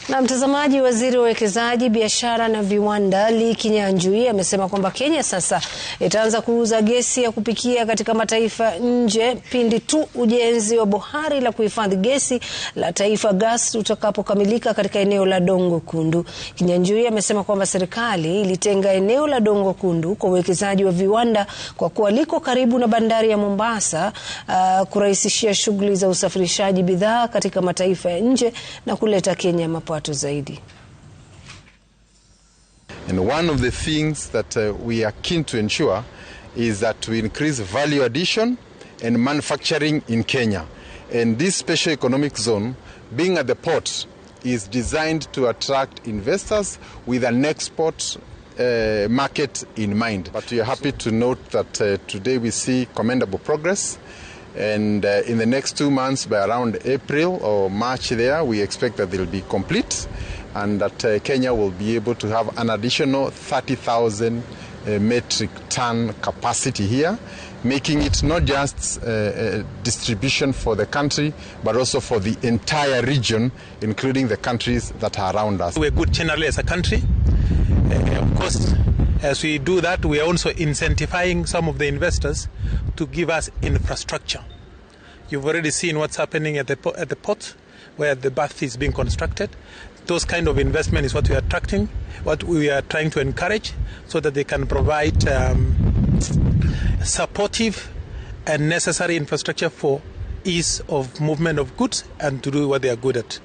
Na mtazamaji, waziri wa uwekezaji, biashara na viwanda Lee Kinyanjui amesema kwamba Kenya sasa itaanza kuuza gesi ya kupikia katika mataifa nje pindi tu ujenzi wa bohari la kuhifadhi gesi la Taifa Gas utakapokamilika katika eneo la Dongo Kundu. Kinyanjui amesema kwamba serikali ilitenga eneo la Dongo Kundu kwa uwekezaji wa viwanda kwa kuwa liko karibu na bandari ya Mombasa, kurahisishia shughuli za usafirishaji bidhaa katika mataifa ya nje na kuleta Kenya mapato zaidi. And one of the things that we are keen to ensure is that we increase value addition and manufacturing in Kenya. And this special economic zone, being at the port, is designed to attract investors with an export market in mind. But we are happy to note that today we see commendable progress. And in the next 2 months, by around April or March there, we expect that they will be complete and that Kenya will be able to have an additional 30,000 metric ton capacity here, making it not just distribution for the country, but also for the entire region, including the countries that are around us. We're good generally as a country. Of course, as we do that, we are also incentivizing some of the investors to give us infrastructure. You've already seen what's happening at the port, where the berth is being constructed. Those kind of investment is what we are attracting, what we are trying to encourage, so that they can provide supportive and necessary infrastructure for ease of movement of goods and to do what they are good at.